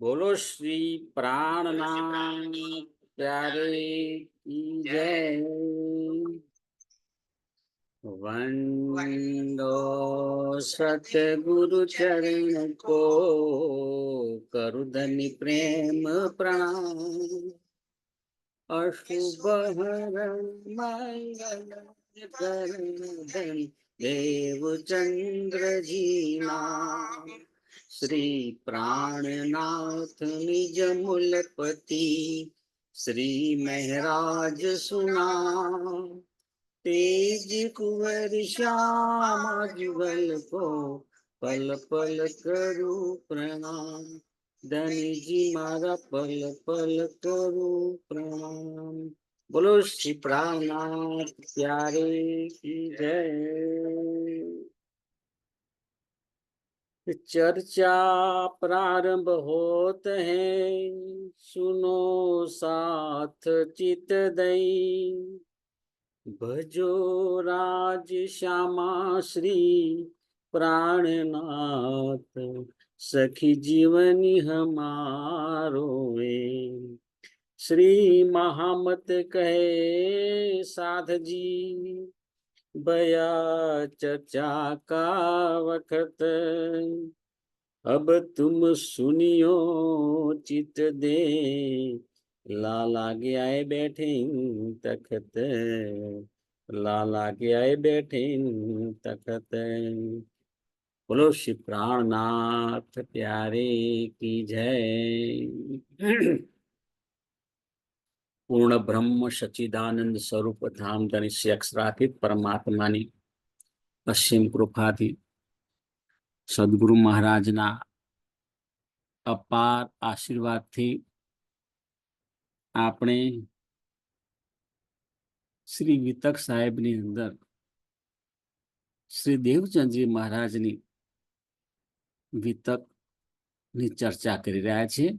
બોલો શ્રી પ્રાણનાથ પ્યારે કી જય। વંદો સતગુરુ ચરણ કો કરુધની પ્રેમ પ્રણામ। અશુભ હરણ મંગલ કરધન દેવ ચંદ્રજી નામ। શ્રી પ્રાણનાથ નિજ મૂલપતિ શ્રી મહારાજ સુના। તેજ કુંવર શ્યામ જુગલ કો પલ પલ કરું પ્રણામ। ધનજી મારા પલ પલ કરું પ્રણામ। બોલો શ્રી પ્રાણનાથ પ્યારે કી જય। चर्चा प्रारंभ होत है सुनो साथ चित दई। भजो राज श्यामा श्री प्राणनाथ सखी जीवनी हमारो वे। श्री महामत कहे साध जी बया चर्चा का वक्त। अब तुम सुनियो चित दे लाला के आए बैठे तखत। लाला के आए बैठे तखत। बोलो श्री प्राणनाथ प्यारे की जय। पूर्ण ब्रह्म सच्चिदानंद स्वरूप धाम धनी श्री अक्षरातीत परमात्मा ની અસીમ કૃપાથી સદગુરુ મહારાજના અપાર આશીર્વાદથી આપણે શ્રી વિતક સાહેબની અંદર શ્રી દેવચંદજી મહારાજની વિતકની ચર્ચા કરી રહ્યા છીએ।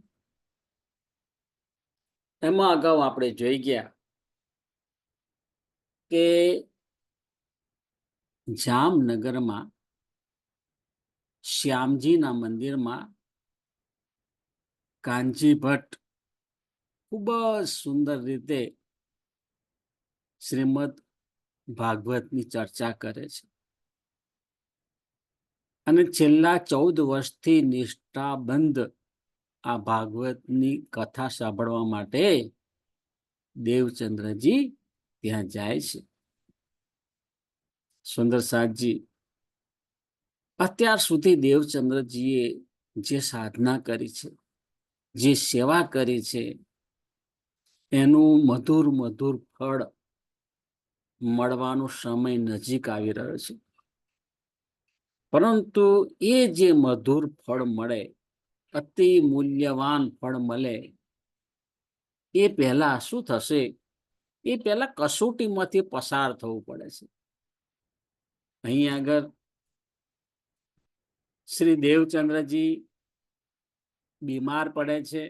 એમાં અગાઉ આપણે જોઈ ગયા કે જામનગરમાં શ્યામજીના મંદિરમાં કાનજી ભટ્ટ ખૂબ જ સુંદર રીતે શ્રીમદ ભાગવતની ચર્ચા કરે છે અને છેલ્લા 14 વર્ષથી નિષ્ઠાબંધ આ ભાગવતની કથા સાંભળવા માટે દેવચંદ્રજી ત્યાં જાય છે। સુંદરસાદજી અત્યાર સુધી દેવચંદ્રજીએ જે સાધના કરી છે, જે સેવા કરી છે, એનું મધુર મધુર ફળ મળવાનો સમય નજીક આવી રહ્યો છે। પરંતુ એ જે મધુર ફળ મળે, અતિ મૂલ્યવાન ફળ મળે, એ પહેલા શું થશે? એ પહેલા કસોટીમાંથી પસાર થવું પડે છે। અહીં આગળ શ્રી દેવચંદ્રજી બીમાર પડે છે,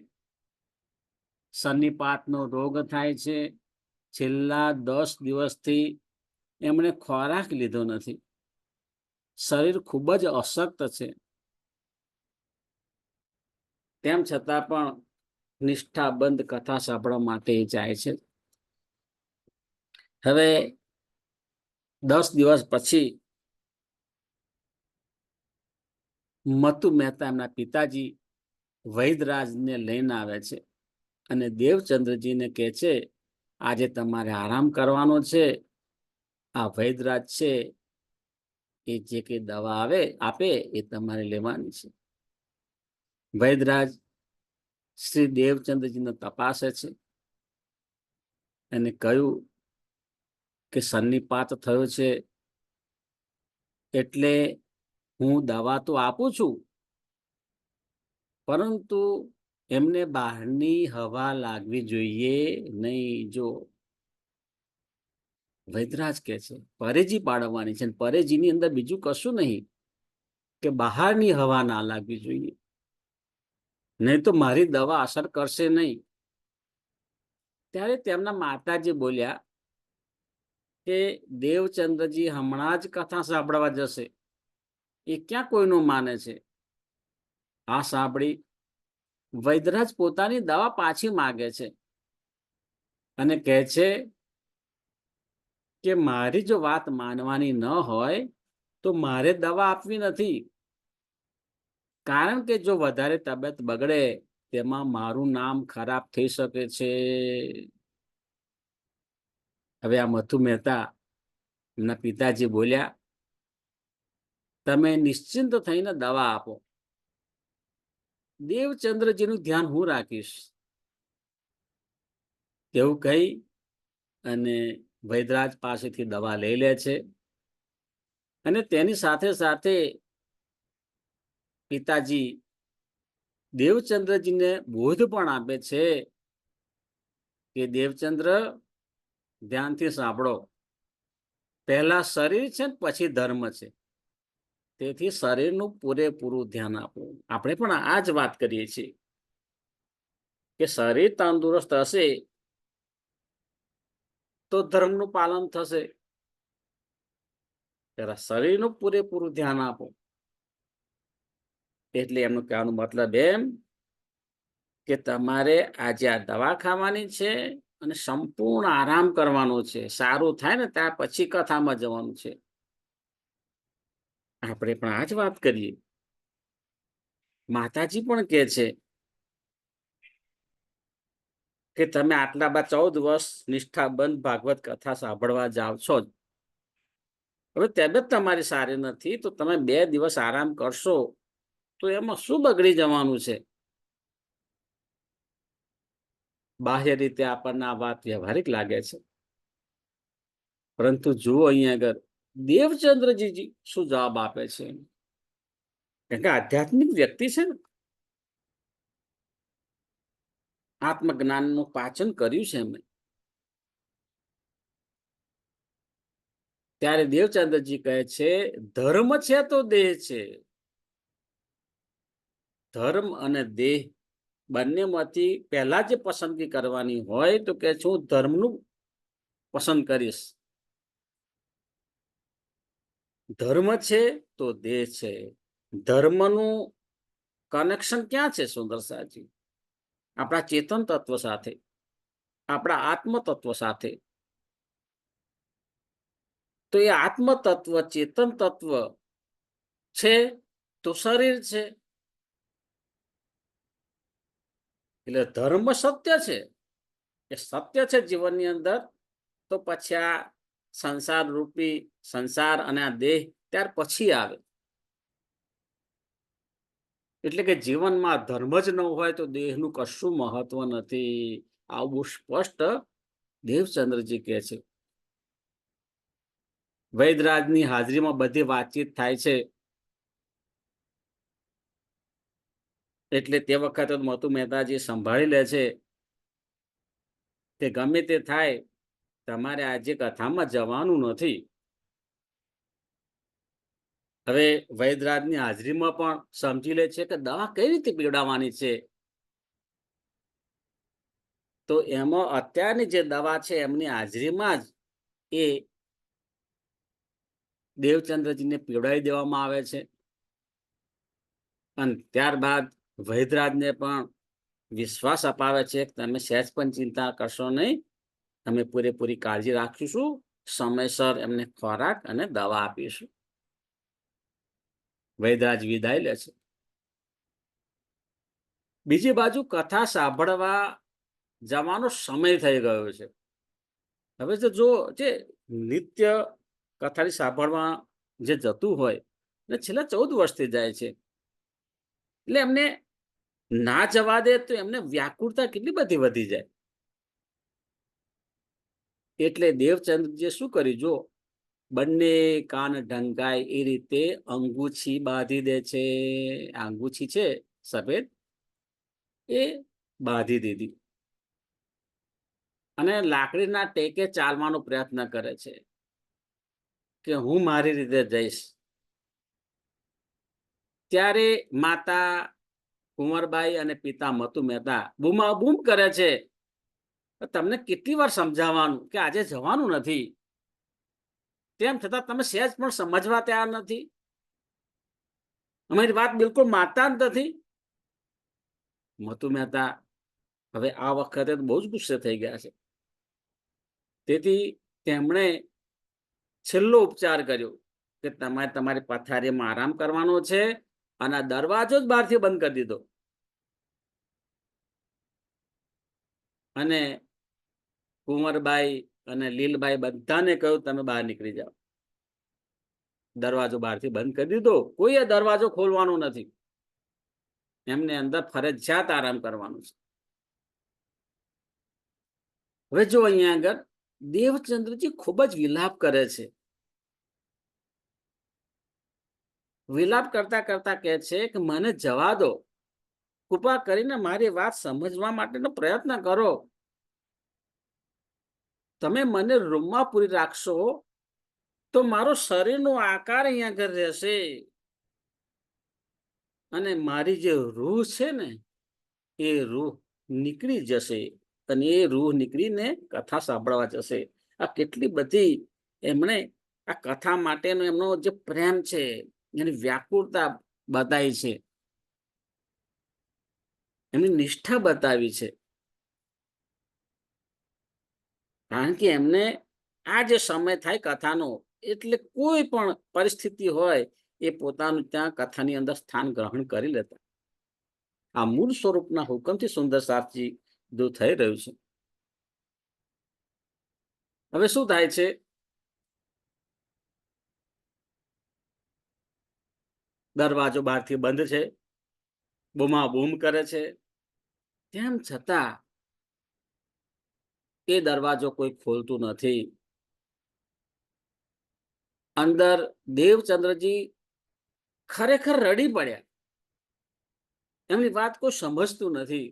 સન્નિપાતનો રોગ થાય છે। છેલ્લા 10 દિવસથી એમણે ખોરાક લીધો નથી, શરીર ખૂબ જ અશક્ત છે, તેમ છતાં પણ નિષ્ઠાબંધ કથા સાંભળવા માટે જાય છે। હવે 10 દિવસ પછી મતુ મહેતા એમના પિતાજી વૈદરાજને લઈને આવે છે અને દેવચંદ્રજીને કહે છે, આજે તમારે આરામ કરવાનો છે। આ વૈદરાજ છે એ જે કંઈ દવા આપે એ તમારે લેવાની છે। વૈદરાજ શ્રી દેવચંદ્રજીને તપાસે છે અને કહ્યું કે સન્નિપાત થયો છે એટલે હું દવા તો આપું છું, પરંતુ એમને બહારની હવા લાગવી જોઈએ નહીં। જો વૈદરાજ કહે છે પરેજી પાડવાની છે, પરેજીની અંદર બીજું કશું નહીં કે બહારની હવા ના લાગવી જોઈએ, નહીં તો મારી દવા અસર કરશે નહીં। ત્યારે તેમના માતાજી બોલ્યા કે દેવચંદ્રજી હમણાં જ કથા સાંભળવા જશે, એ ક્યાં કોઈનું માને છે? આ સાંભળી વૈદ્યરાજ પોતાની દવા પાછી માગે છે અને કહે છે કે મારી જો વાત માનવાની ન હોય તો મારે દવા આપવી નથી, કારણ કે જો વધારે તબિયત બગડે તેમાં મારું નામ ખરાબ થઈ શકે છે. હવે આ મથુ મહેતા એમના પિતાજી બોલ્યા, તમે નિશ્ચિંત થઈને દવા આપો, દેવચંદ્રજીનું ધ્યાન હું રાખીશ. તેવું કહી અને વૈદ્યરાજ પાસેથી દવા લઈ લે છે અને તેની સાથે સાથે પિતાજી દેવચંદ્રજીને બોધ પણ આપે છે કે દેવચંદ્ર, ધ્યાનથી સાંભળો, પહેલા શરીર છે ને પછી ધર્મ છે, તેથી શરીરનું પૂરેપૂરું ધ્યાન આપો. આપણે પણ આ જ વાત કરીએ છીએ કે શરીર તંદુરસ્ત હશે તો ધર્મનું પાલન થશે. પહેલા શરીરનું પૂરેપૂરું ધ્યાન આપો. એટલે એમનું કહેવાનું મતલબ એમ કે તમારે આજે આ દવા ખાવાની છે અને સંપૂર્ણ આરામ કરવાનો છે. સારું થાય ને ત્યાર પછી કથામાં જવાનું છે. આપણે પણ આ જ વાત કરીએ. માતાજી પણ કહે છે કે તમે આટલા 14 વર્ષ નિષ્ઠાબંધ ભાગવત કથા સાંભળવા જાઓ છો જ. હવે તબિયત તમારી સારી નથી તો તમે 2 દિવસ આરામ કરશો તો એમાં શું બગડી જવાનું છે? બાહ્ય રીતે આપણને આ વાત વ્યવહારિક લાગે છે, પરંતુ જુઓ અહીંયા આગળ દેવચંદ્રજી શું જવાબ આપે છે. કારણ કે આધ્યાત્મિક વ્યક્તિ છે ને, આત્મજ્ઞાનનું પાચન કર્યું છે એમણે. ત્યારે દેવચંદ્રજી કહે છે, ધર્મ છે તો દેહ છે. ધર્મ અને દેહ બંનેમાંથી પહેલા જે પસંદગી કરવાની હોય તો કે હું ધર્મનું પસંદ કરીશ. ધર્મ છે તો દેહ છે. ધર્મનું કનેક્શન ક્યાં છે સુંદરસાજી? આપણા ચેતન તત્વ સાથે, આપણા આત્મ તત્વ સાથે. તો એ આત્મ તત્વ, ચેતન તત્વ છે તો શરીર છે. એટલે ધર્મ સત્ય છે, એ સત્ય છે જીવનની અંદર. તો પછી આ સંસાર રૂપી સંસાર અને આ દેહ ત્યાર પછી આવે. એટલે કે જીવનમાં ધર્મ જ ન હોય તો દેહનું કશું મહત્વ નથી. આવું સ્પષ્ટ દેવચંદ્રજી કહે છે. વૈદ્યરાજની હાજરીમાં બધી વાતચીત થાય છે. એટલે તે વખતે મથુ મહેતાજી સંભાળી લે છે કે ગમે તે થાય, તમારે આજે કથામાં જવાનું નથી. હવે વૈદ્યરાજની હાજરીમાં પણ સમજી લે છે કે દવા કઈ રીતે પીવડાવવાની છે. તો એમાં અત્યારની જે દવા છે એમની હાજરીમાં જ એ દેવચંદ્રજીને પીવડાવી દેવામાં આવે છે. અને ત્યારબાદ વૈદ્યરાજને પણ વિશ્વાસ અપાવે છે કે તમે સહેજ પણ ચિંતા કરશો નહીં, અમે પૂરેપૂરી કાળજી રાખીશું, સમયસર એમને ખોરાક અને દવા આપીશું. વૈદ્યરાજ વિદાય લે છે. બીજી બાજુ કથા સાંભળવા જવાનો સમય થઈ ગયો છે. હવે જો જે નિત્ય કથાની સાંભળવા જે જતું હોય ને છેલ્લા 14 વર્ષથી જાય છે, એટલે એમને ના જવા દે તો એમને વ્યાકુળતા કેટલી બધી વધી જાય. એટલે દેવચંદ્રજીએ શું કર્યું, જો બંને કાન ઢંકાય એ રીતે અંગૂછી બાંધી દે છે. અંગૂછી છે સફેદ, એ બાંધી દીધી અને લાકડીના ટેકે ચાલવાનો પ્રયત્ન કરે છે કે હું મારી રીતે જઈશ. ત્યારે માતા કુંવરબાઈ અને પિતા મથુ મહેતા બૂમાબૂમ કરે છે, તમને કેટલી વાર સમજાવવાનું કે આજે જવાનું નથી, તેમ છતાં તમે સહેજ પણ સમજવા તૈયાર નથી. અમારી વાત બિલકુલ માનતા જ નથી. મતુ મહેતા હવે આ વખતે બહુ જ ગુસ્સે થઈ ગયા છે. તેથી તેમણે છેલ્લો ઉપચાર કર્યો કે તમારે તમારી પથારીમાં આરામ કરવાનો છે અને આ દરવાજો જ બહારથી બંધ કરી દીધો. અને કુંવરબાઈ અને લીલબાઈ બધાને કહ્યું તમે બહાર નીકળી જાઓ. દરવાજો બહારથી બંધ કરી દીધો. કોઈએ દરવાજો ખોલવાનો નથી. એમને અંદર ફરજિયાત આરામ કરવાનું છે. હવે જો અહીંયા આગળ દેવચંદ્રજી ખૂબ જ વિલાપ કરે છે. વિલાપ કરતા કરતા કહે છે કે મને જવા દો, કૃપા કરીને મારી વાત સમજવા માટેનો પ્રયત્ન કરો. તમે મને રૂમમાં પૂરી રાખશો તો મારો શરીરનો આકાર અહીંયા આગળ રહેશે અને મારી જે રૂહ છે ને એ રૂહ નીકળી જશે અને એ રૂહ નીકળીને કથા સાંભળવા જશે. આ કેટલી બધી એમણે આ કથા માટેનો એમનો જે પ્રેમ છે એની વ્યાકુળતા બતાવી છે, એમની નિષ્ઠા બતાવી છે. કારણ કે એમને આ જે સમય થાય કથાનો એટલે કોઈ પણ પરિસ્થિતિ હોય એ પોતાનું ત્યાં કથાની અંદર સ્થાન ગ્રહણ કરી લેતા. આ મૂળ સ્વરૂપના હુકમથી સુંદર સારજી જો થઈ રહ્યું છે. હવે શું થાય છે? દરવાજો બહારથી બંધ છે, બૂમા બૂમ કરે છે, તેમ છતાં એ દરવાજો કોઈ ખોલતું નથી. અંદર દેવચંદ્રજી ખરેખર રડી પડ્યા. એમની વાત કોઈ સમજતું નથી.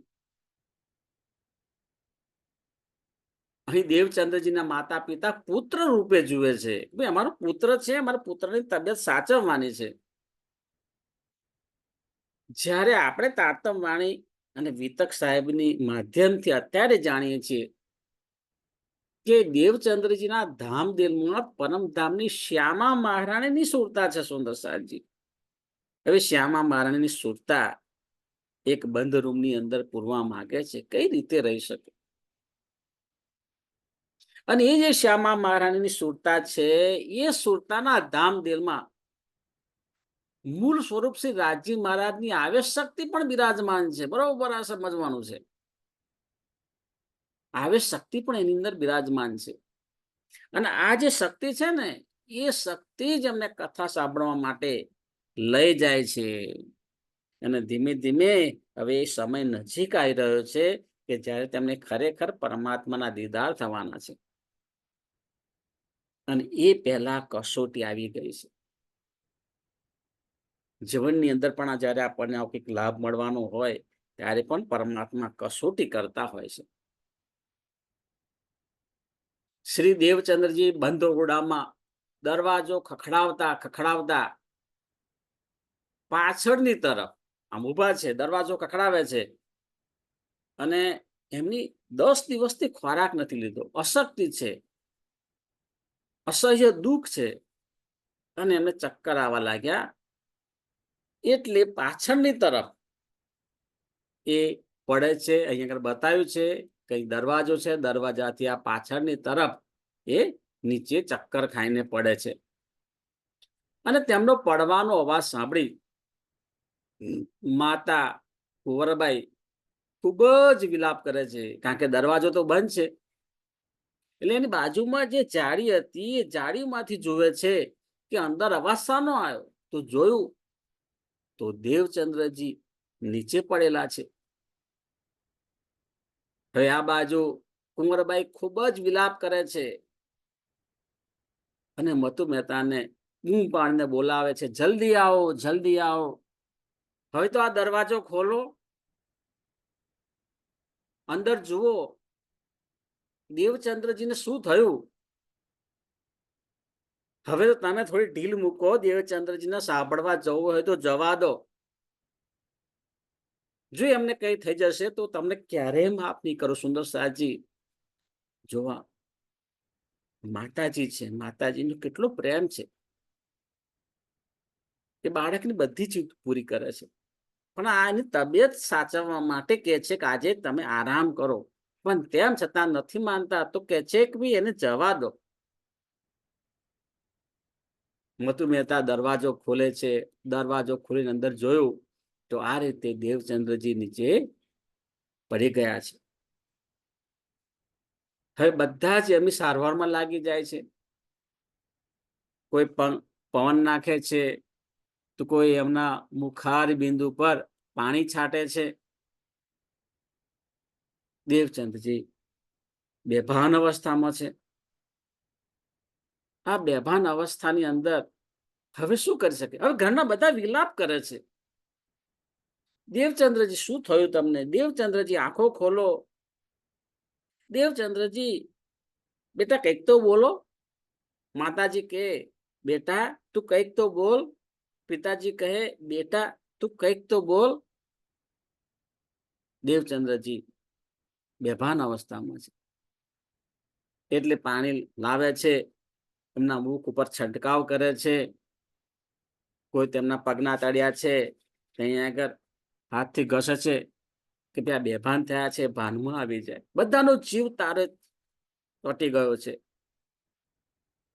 અહીં દેવચંદ્રજીના માતા પિતા પુત્ર રૂપે જુએ છે. ભાઈ અમારો પુત્ર છે, અમારા પુત્રની તબિયત સાચવવાની છે. જ્યારે આપણે તારતમ વાણી અને વિતક સાહેબની માધ્યમથી અત્યારે જાણીએ છીએ કે દેવચંદ્રજીના ધામદિલમાં પરમધામની શ્યામા મહારાણીની સુરતા છે સુંદર સાહેબજી. હવે શ્યામા મહારાણીની સુરતા એક બંધ રૂમની અંદર પૂરવા માંગે છે, કઈ રીતે રહી શકે? અને એ જે શ્યામા મહારાણીની સુરતા છે એ સુરતાના ધામદિલમાં મૂળ સ્વરૂપ શ્રી રાજજી મહારાજની આવેશ શક્તિ પણ બિરાજમાન છે. બરોબર આ સમજવાનું છે. આવેશ શક્તિ પણ એની અંદર બિરાજમાન છે અને આ જે શક્તિ છે ને એ શક્તિ જ એમને કથા સાંભળવા માટે લઈ જાય છે. અને ધીમે ધીમે હવે એ સમય નજીક આવી રહ્યો છે કે જ્યારે તેમને ખરેખર પરમાત્માના દીદાર થવાના છે અને એ પહેલા કસોટી આવી ગઈ છે. જીવનની અંદર પણ જ્યારે આપણને આવો કંઈક લાભ મળવાનો હોય ત્યારે પણ પરમાત્મા કસોટી કરતા હોય છે. શ્રી દેવચંદ્રજી બંધ ઓરડામાં દરવાજો ખખડાવતા ખખડાવતા પાછળની તરફ આમ ઊભા છે, દરવાજો ખખડાવે છે અને એમની 10 દિવસથી ખોરાક નથી લીધો, અશક્તિ છે, અસહ્ય દુઃખ છે અને એમને ચક્કર આવવા લાગ્યા. એટલે પાછળની તરફ એ પડે છે. અહીંયા આગળ બતાવ્યું છે કઈ દરવાજો છે, દરવાજાથી આ પાછળની તરફ એ નીચે ચક્કર ખાઈને પડે છે અને તેમનો પડવાનો અવાજ સાંભળી માતા કુંવરબાઈ ખૂબ જ વિલાપ કરે છે. કારણ કે દરવાજો તો બંધ છે. એટલે એની બાજુમાં જે જાળી હતી એ જાળીમાંથી જુએ છે કે અંદર અવાજ શાનો આવ્યો. તો જોયું તો દેવચંદ્રજી નીચે પડેલા છે. હવે આ બાજુ કુંવરબાઈ ખૂબ જ વિલાપ કરે છે અને મતુ મહેતાને બૂમ પાડીને બોલાવે છે, જલ્દી આવો, જલ્દી આવો. હવે તો આ દરવાજો ખોલો, અંદર જુઓ દેવચંદ્રજીને શું થયું. હવે તો તમે થોડી ઢીલ મૂકો, દેવચંદ્રજીને સાંભળવા જવું હોય તો જવા દો. જો એમને કઈ થઈ જશે તો તમને ક્યારેય માફ નહીં કરો. સુંદર સાજી જોવા માતાજી છે, માતાજીનો કેટલો પ્રેમ છે. એ બાળકની બધી જ પૂરી કરે છે. પણ આની તબિયત સાચવવા માટે કે છે કે આજે તમે આરામ કરો, પણ તેમ છતાં નથી માનતા, તો કે છે કે ભાઈ એને જવા દો. મતુ મહેતા દરવાજો ખોલે છે. દરવાજો ખોલીને અંદર જોયું તો આ રીતે દેવચંદ્રજી નીચે પડી ગયા છે. હવે બધા જ એમની સારવારમાં લાગી જાય છે. કોઈ પવન નાખે છે, તો કોઈ એમના મુખાર બિંદુ પર પાણી છાંટે છે. દેવચંદ્રજી બેભાન અવસ્થામાં છે. આ બેભાન અવસ્થાની અંદર હવે શું કરી શકે? હવે ઘરના બધા વિલાપ કરે છે. દેવચંદ્રજી, શું થયું તમને? દેવચંદ્રજી, આંખો ખોલો. દેવચંદ્રજી, બેટા કંઈક તો બોલો. માતાજી કહે, બેટા તું કંઈક તો બોલ. પિતાજી કહે, બેટા તું કંઈક તો બોલ. દેવચંદ્રજી બેભાન અવસ્થામાં છે. એટલે પાણી લાવે છે, એમના મુખ ઉપર છંટકાવ કરે છે. કોઈ તેમના પગના તળિયા છે ત્યાં આગળ હાથથી ઘસે છે કે ત્યાં બેભાન થયા છે, ભાનમાં આવી જાય. બધાનો જીવ તારે તટી ગયો છે.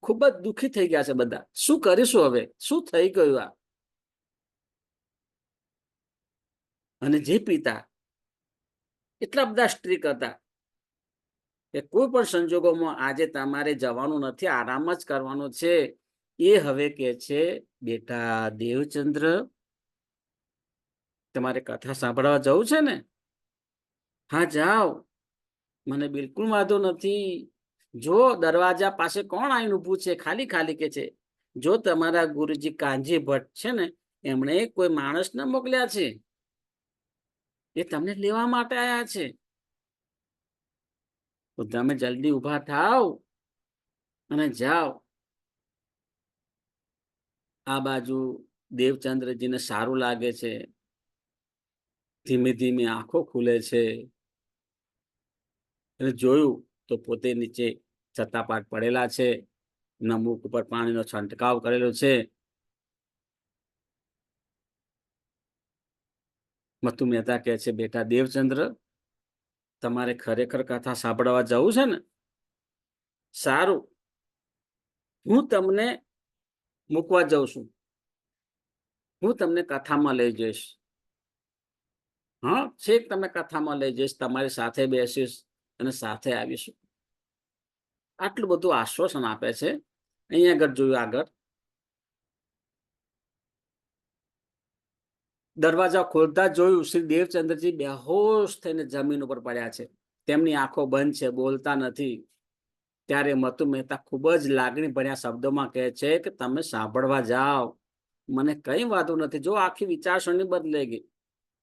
ખૂબ જ દુઃખી થઈ ગયા છે બધા. શું કરીશું હવે? શું થઈ ગયું આ? અને જે પિતા એટલા બધા સ્ટ્રીક હતા કે કોઈ પણ સંજોગોમાં આજે તમારે જવાનું નથી, આરામ જ કરવાનો છે, એ હવે કે છે, બેટા દેવચંદ્ર, તમારે કથા સાંભળવા જવું છે ને? હા, જાઓ, મને બિલકુલ વાંધો નથી. જો દરવાજા પાસે કોણ આવીને ઊભું છે, ખાલી ખાલી કે છે. જો તમારા ગુરુજી કાનજી ભટ્ટ છે ને, એમણે કોઈ માણસને મોકલ્યા છે, એ તમને લેવા માટે આવ્યા છે. તો તમે જલ્દી ઊભા થાવ અને જાઓ. આ બાજુ દેવચંદ્રજીને સારું લાગે છે. ધીમે ધીમે આંખો ખુલે છે. અને જોયું તો પોતે નીચે ચત્તાપાટ પડેલા છે. એમના મુખ ઉપર પાણીનો છંટકાવ કરેલો છે. મતુ મહેતા કહે છે, બેટા દેવચંદ્ર, તમારે ખરેખર કથા સાંભળવા જવું છે ને? સારું, હું તમને મૂકવા જાઉં છું. હું તમને કથામાં લઈ જઈશ. હા, છેક તમે કથામાં લઈ જઈશ, તમારી સાથે બેસીશ અને સાથે આવીશું. આટલું બધું આશ્વાસન આપે છે. અહીંયા આગળ જોયું, આગળ દરવાજા ખોલતા જોયું શ્રી દેવચંદ્રજી બેહોશ થઈને જમીન ઉપર પડ્યા છે. તેમની આંખો બંધ છે, બોલતા નથી. ત્યારે મતુ મહેતા ખૂબ જ લાગણી ભર્યા શબ્દોમાં કહે છે કે તમે સાંભળવા જાઓ, મને કઈ વાંધો નથી. જો આખી વિચારસરણી બદલાઈ ગઈ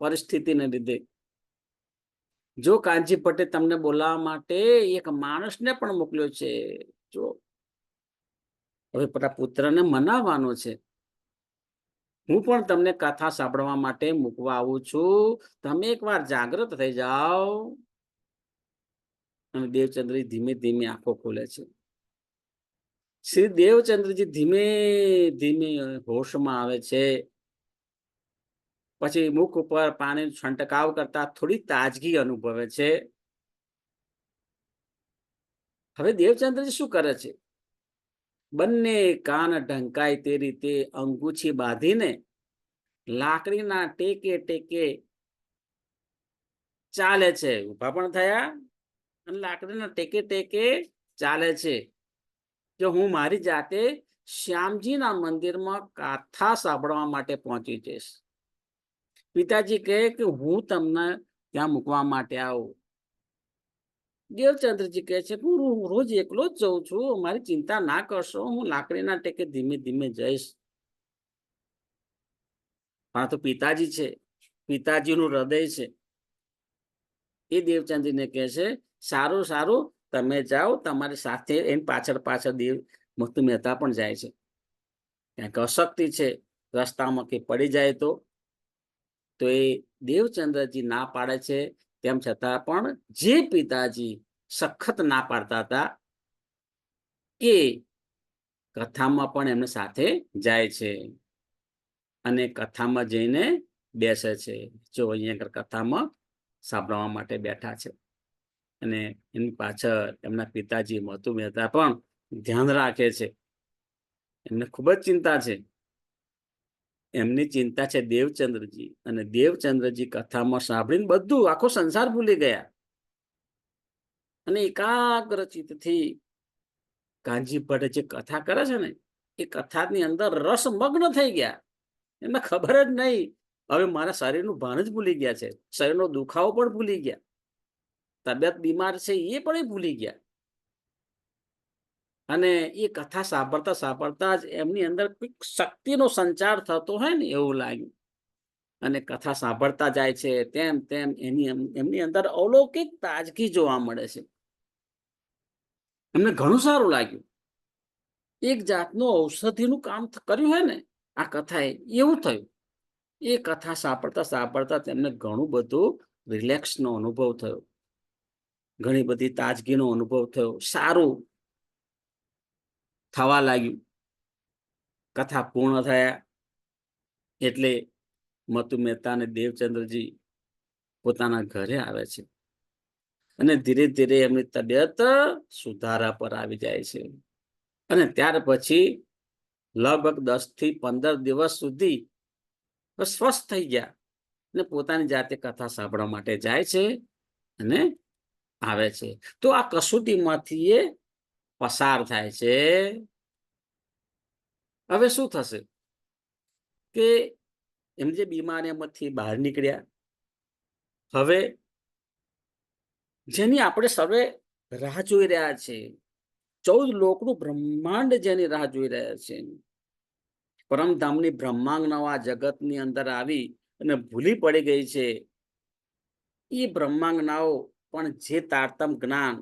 પરિસ્થિતિને લીધે. જો કાનજી ભટ્ટે તમને બોલાવવા માટે એક માણસને પણ મોકલ્યો છે. જો હવે પોતા પુત્રને મનાવવાનો છે. હું પણ તમને કથા સાંભળવા માટે મૂકવા આવું છું. તમે એકવાર જાગૃત થઈ જાઓ. અને દેવચંદ્રજી ધીમે ધીમે આંખો ખોલે છે. શ્રી દેવચંદ્રજી ધીમે ધીમે હોશમાં આવે છે. પછી મુખ ઉપર પાણી છંટકાવ કરતા થોડી તાજગી અનુભવે છે. હવે દેવચંદ્રજી શું કરે છે? બંને કાન ઢંકાય તે રીતે અંગૂછી બાંધીને લાકડીના ટેકે ટેકે ચાલે છે. ઉભા પણ થયા અને લાકડીના ટેકે ટેકે ચાલે છે કે હું મારી જાતે શ્યામજીના મંદિરમાં કથા સાંભળવા માટે પહોંચી જઈશ. પિતાજી કહે કે હું તમને ત્યાં મૂકવા માટે આવું. દેવચંદ્રજી કહે છે કે હું રોજ એકલો જ જઉં છું, મારી ચિંતા ના કરશો, હું લાકડીના ટેકે ધીમે ધીમે જઈશ. પણ તો પિતાજી છે, પિતાજીનું હૃદય છે. એ દેવચંદ્રજીને કહે છે, સારું સારું, તમે જાઓ, તમારી સાથે એની પાછળ પાછળ મતુ મહેતા પણ જાય છે. ક્યાંક અશક્તિ છે, રસ્તામાં કે પડી જાય તો એ દેવચંદ્રજી ના પાડે છે. તેમ છતાં પણ જે પિતાજી સખત ના પાડતા હતા એ કથામાં પણ એમને સાથે જાય છે. અને કથામાં જઈને બેસે છે. જો અહીંયા આગળ કથામાં સાંભળવા માટે બેઠા છે અને એની પાછળ એમના પિતાજી મતુ મહેતા પણ ધ્યાન રાખે છે. એમને ખૂબ જ ચિંતા છે. એમની ચિંતા છે દેવચંદ્રજી, અને દેવચંદ્રજી કથામાં સાંભળીને બધું આખો સંસાર ભૂલી ગયા અને એકાગ્ર ચિત્તથી કાનજી ભટ્ટ જે કથા કરે છે ને, એ કથાની અંદર રસમગ્ન થઈ ગયા. એમને ખબર જ નહીં, હવે મારા શરીરનું ભાન જ ભૂલી ગયા છે. શરીરનો દુખાવો પણ ભૂલી ગયા, તબિયત બીમાર છે એ પણ ભૂલી ગયા. અને એ કથા સાંભળતા સાંભળતા જ એમની અંદર કંઈક શક્તિનો સંચાર થતો હોય ને એવું લાગ્યું. અને કથા સાંભળતા જાય છે તેમ તેમ એમની અંદર અલૌકિક તાજગી જોવા મળે છે. એમને ઘણું સારું લાગ્યું. એક જાતનું ઔષધિનું કામ કર્યું હોય ને આ કથાએ, એવું થયું. એ કથા સાંભળતા સાંભળતા તેમને ઘણું બધું રિલેક્સનો અનુભવ થયો, ઘણી બધી તાજગીનો અનુભવ થયો, સારું થવા લાગ્યું. કથા પૂર્ણ થયા એટલે મતુ મહેતા અને દેવચંદ્રજી પોતાના ઘરે આવે છે અને ધીરે ધીરે એમની તબિયત સુધારા પર આવી જાય છે. અને ત્યાર પછી લગભગ 10 થી 15 દિવસ સુધી સ્વસ્થ થઈ ગયા અને પોતાની જાતે કથા સાંભળવા માટે જાય છે અને આવે છે. તો આ કસોટીમાંથી એ પસાર થાય છે. હવે શું થશે કે એમ જે બીમારીમાંથી બહાર નીકળ્યા, હવે જેની આપણે સર્વે રાહ જોઈ રહ્યા છે, 14 લોકનું બ્રહ્માંડ જેની રાહ જોઈ રહ્યા છે, પરમધામની બ્રહ્માંગના આ જગતની અંદર આવી અને ભૂલી પડી ગઈ છે. એ બ્રહ્માંગનાઓ પણ જે તારતમ જ્ઞાન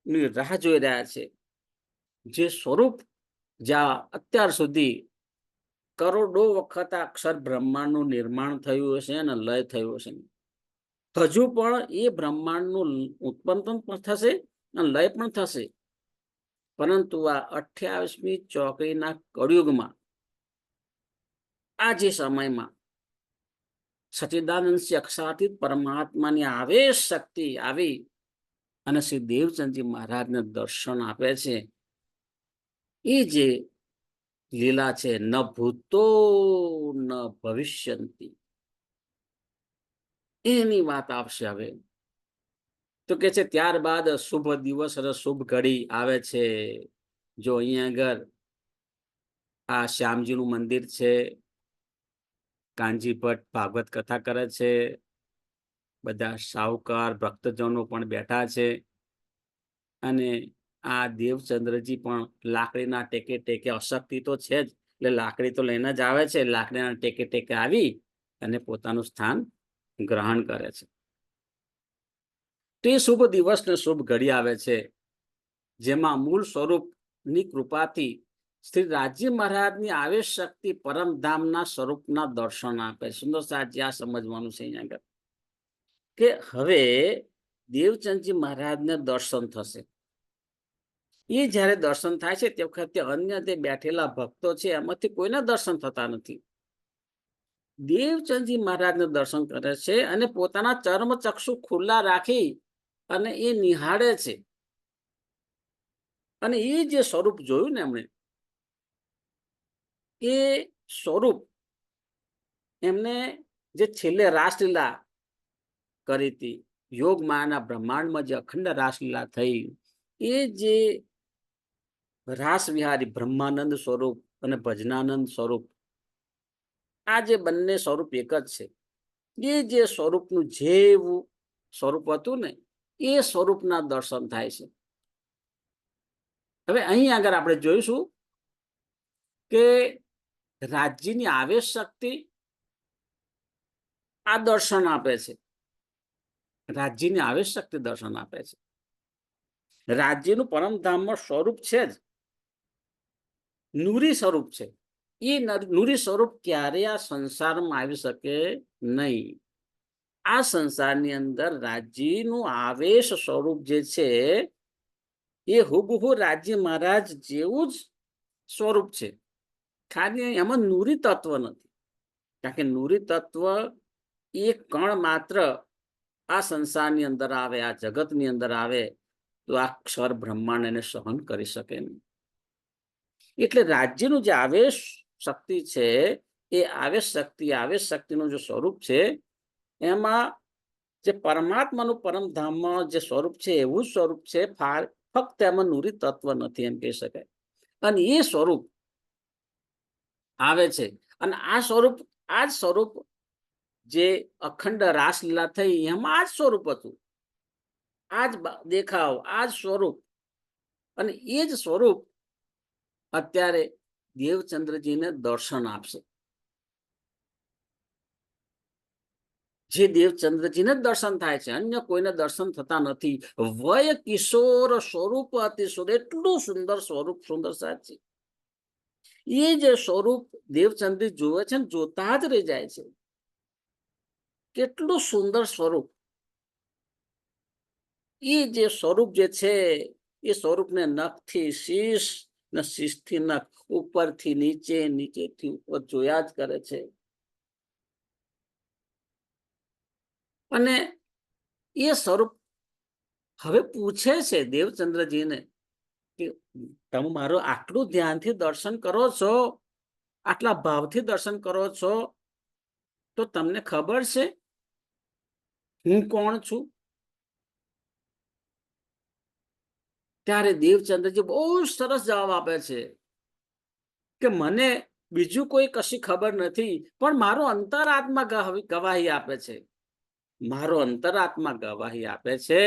ની રાહ જોઈ રહ્યા છે, જે સ્વરૂપ જ્યાં અત્યાર સુધી કરોડો વખત આ અક્ષર બ્રહ્માંડનું નિર્માણ થયું હશે અને લય થયું હશે, હજુ પણ એ બ્રહ્માંડનું ઉત્પન્ન પણ થશે અને લય પણ થશે. પરંતુ આ 28મી ચોકડીના કળિયુગમાં, આ જે સમયમાં સચ્ચિદાનંદ અક્ષરાતીત પરમાત્માની આવેશ શક્તિ આવી અને શ્રી દેવચંદજી મહારાજને દર્શન આપે છે. એ જે લીલા છે, ન ભૂતો ન ભવિષ્યંતી, એની વાત આવશે હવે. તો કે છે ત્યારબાદ શુભ દિવસ અને શુભ ઘડી આવે છે. જો અહીંયા આગળ આ શ્યામજીનું મંદિર છે, કાનજી ભટ્ટ ભાગવત કથા કરે છે, બધા સાહુકાર ભક્તજનો પણ બેઠા છે અને આ દેવચંદ્રજી પણ લાકડીના ટેકે ટેકે, અશક્તિ તો છે જ એટલે લાકડી તો લઈને જ આવે છે, લાકડીના ટેકે ટેકે આવી અને પોતાનું સ્થાન ગ્રહણ કરે છે. તો એ શુભ દિવસ ને શુભ ઘડી આવે છે, જેમાં મૂળ સ્વરૂપની કૃપાથી શ્રી રાજજી મહારાજની આવેશ શક્તિ પરમધામના સ્વરૂપના દર્શન આપે. સુંદર સાચી આ સમજવાનું છે અહીંયા આગળ કે હવે દેવચંદજી મહારાજને દર્શન થશે. એ જ્યારે દર્શન થાય છે તે વખતે અન્ય જે બેઠેલા ભક્તો છે એમાંથી કોઈના દર્શન થતા નથી. દેવચંદજી મહારાજને દર્શન કરે છે અને પોતાના ચર્મ ચક્ષુ ખુલ્લા રાખી અને એ નિહાળે છે. અને એ જે સ્વરૂપ જોયું ને એમણે, એ સ્વરૂપ એમને જે છેલ્લે રાસલીલા કરી હતી, યોગ માયાના બ્રહ્માંડમાં જે અખંડ રાસલીલા થઈ, એ જે રાસ વિહારી બ્રહ્માનંદ સ્વરૂપ અને ભજનાનંદ સ્વરૂપ, આ જે બંને સ્વરૂપ એક જ છે. એ જે સ્વરૂપનું જેવું સ્વરૂપ હતું ને, એ સ્વરૂપના દર્શન થાય છે. હવે અહીં આગળ આપણે જોઈશું કે રાજ્યની આવેશ શક્તિ આ દર્શન આપે છે. રાજ્યની આવેશ શક્તિ દર્શન આપે છે. રાજ્યનું પરમધામમાં સ્વરૂપ છે જ, નૂરી સ્વરૂપ છે. એ નૂરી સ્વરૂપ ક્યારે આ સંસારમાં આવી શકે નહીં. આ સંસારની અંદર રાજ્યનું આવેશ સ્વરૂપ જે છે એ હુબહુ રાજ્ય મહારાજ જેવું જ સ્વરૂપ છે, ખાલી એમાં નૂરી તત્વ નથી. કારણ કે નૂરી તત્વ એક કણ માત્ર આ સંસારની અંદર આવે, આ જગતની અંદર આવે તો આ ક્ષર બ્રહ્માંડ એને સહન કરી શકે નહીં. એટલે રાજ્યનું જે આવેશ શક્તિ છે, એ આવેશ શક્તિનું જે સ્વરૂપ છે, એમાં જે પરમાત્માનું પરમધામમાં જે સ્વરૂપ છે એવું સ્વરૂપ છે, ફક્ત એમાં નૂરી તત્વ નથી એમ કહી શકાય. અને એ સ્વરૂપ આવે છે, અને આ જ સ્વરૂપ જે અખંડ રાસલીલા થઈ એમાં આ જ સ્વરૂપ હતું, આ જ દેખાવ, આ જ સ્વરૂપ. અને એ જ સ્વરૂપ અત્યારે દેવચંદ્રજીને દર્શન આપશે. જે દેવચંદ્રજીને જ દર્શન થાય છે, અન્ય કોઈને દર્શન થતા નથી. વય કિશોર સ્વરૂપ અતિ સુંદર, એટલું સુંદર સ્વરૂપ, સુંદર સાચી. એ જે સ્વરૂપ દેવચંદ્રજી જોવે છે ને, જોતા જ રહી જાય છે. કેટલું સુંદર સ્વરૂપ. એ જે સ્વરૂપ જે છે, એ સ્વરૂપને નખથી શીશ ને શીશથી નખ, ઉપરથી નીચે, નીચેથી ઉપર જોયા જ કરે છે. અને એ સ્વરૂપ હવે પૂછે છે દેવચંદ્રજીને કે તમે મારું આટલું ધ્યાનથી દર્શન કરો છો, આટલા ભાવથી દર્શન કરો છો, તો તમને ખબર છે હું કોણ છું? ત્યારે દેવચંદ્રજી બહુ સરસ જવાબ આપે છે કે મને બીજું કોઈ કશી ખબર નથી, પણ મારો અંતરાત્મા ગવાહી આપે છે. મારો અંતરાત્મા ગવાહી આપે છે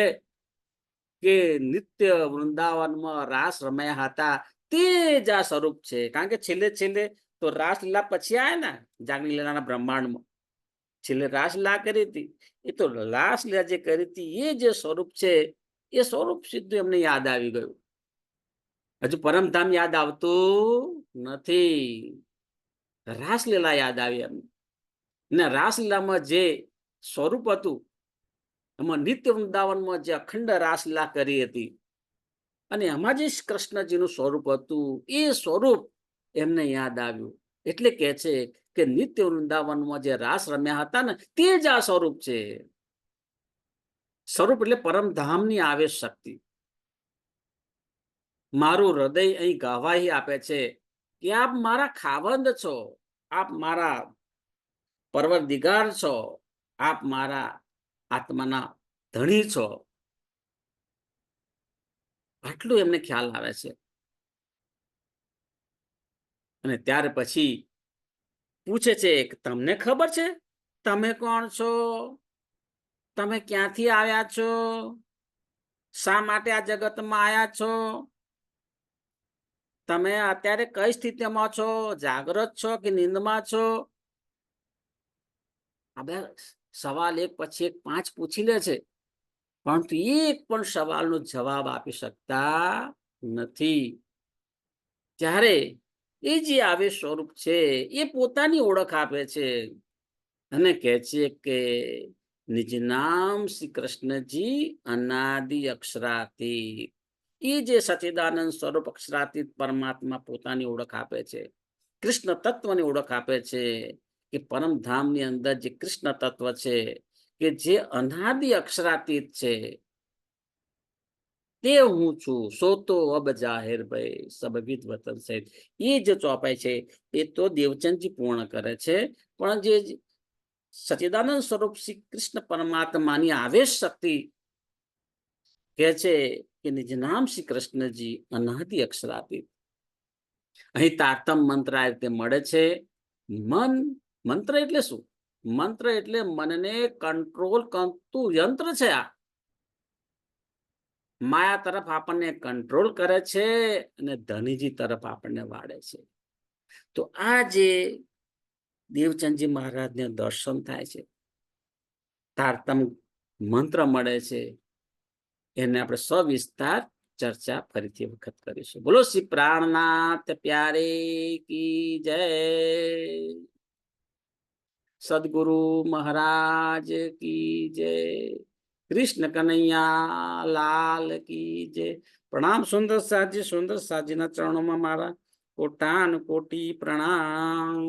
કે નિત્ય વૃંદાવનમાં રાસ રમ્યા હતા તે જ આ સ્વરૂપ છે. કારણ કે છેલ્લે છેલ્લે તો રાસલીલા પછી આવે ને, જાગની લીલાના બ્રહ્માંડમાં છેલ્લે રાસલીલા કરી હતી, એ તો રાસલીલા જે કરી હતી એ જે સ્વરૂપ છે, એ સ્વરૂપ સીધું એમને યાદ આવી ગયું. હજુ પરમધામ યાદ આવતું નથી, રાસલીલા યાદ આવી એમ. ને રાસલીલામાં જે સ્વરૂપ હતું, એમાં નિત્ય વૃંદાવનમાં જે અખંડ રાસલીલા કરી હતી, અને એમાં જે કૃષ્ણજીનું સ્વરૂપ હતું, એ સ્વરૂપ એમને યાદ આવ્યું. એટલે કે છે કે નિત્ય વૃંદાવનમાં જે રાસ રમ્યા હતા ને, તે જ આ સ્વરૂપ છે. સ્વરૂપ એટલે પરમધામની આવેશ શક્તિ. મારું હૃદય અહીં ગવાહી આપે છે કે આપ મારા ખાવંદ છો, આપ મારા પરવરદિગાર છો, આપ મારા આત્માના ધણી છો. આટલું એમને ખ્યાલ આવે છે. અને ત્યાર પછી પૂછે છે કે તમને ખબર છે તમે કોણ છો? તમે ક્યાંથી આવ્યા છો? શા માટે આ જગતમાં આવ્યા છો? તમે અત્યારે કઈ સ્થિતિમાં છો? જાગ્રત છો કે નિંદમાં છો? આ બે સવાલ એક પછી એક 5 પૂછી લે છે, પરંતુ એક પણ સવાલનો જવાબ આપી શકતા નથી. ત્યારે એ જે આવેશ સ્વરૂપ છે, એ પોતાની ઓળખ આપે છે અને કહે છે કે નિજ નામ શ્રી કૃષ્ણજી અનાદિ અક્ષરાતીત. એ જે સચિદાનંદ સ્વરૂપ અક્ષરાતીત પરમાત્મા પોતાની ઓળખ આપે છે, કૃષ્ણ તત્વની ઓળખ આપે છે કે પરમધામની અંદર જે કૃષ્ણ તત્વ છે, કે જે અનાદિ અક્ષરાતીત છે, તે હું છું. સો તો અબ જાહેર ભાઈ સબ વિદવતન સહિત. એ જે ચોપાઈ છે એ તો દેવચંદજી પૂર્ણ કરે છે, પણ જે સચિદાનંદ સ્વરૂપ શ્રી કૃષ્ણ પરમાત્માની આવેશ શક્તિ કહે છે કે નિજ નામ શ્રી કૃષ્ણજી અનાદિ અક્ષરાતીત. અહીં તારતમ મંત્ર આ રીતે મળે છે. મંત્ર એટલે શું? મંત્ર એટલે મનને કંટ્રોલ કરતું યંત્ર છે. આ માયા તરફ આપણને કંટ્રોલ કરે છે અને ધનીજી તરફ આપણને વાળે છે. તો આ જે દેવચંદજી મહારાજને દર્શન થાય છે, તારતમ મંત્ર મળે છે, એને આપણે સવિસ્તાર ચર્ચા ફરીથી વખત કરીશું. બોલો શ્રી પ્રાણનાથ પ્યારે કી જય, સદગુરુ મહારાજ કી જય, કૃષ્ણ કનૈયા લાલ કી જય. પ્રણામ સુંદર સાજી. સુંદર સાજીના ચરણોમાં મારા કોટાન કોટી પ્રણામ.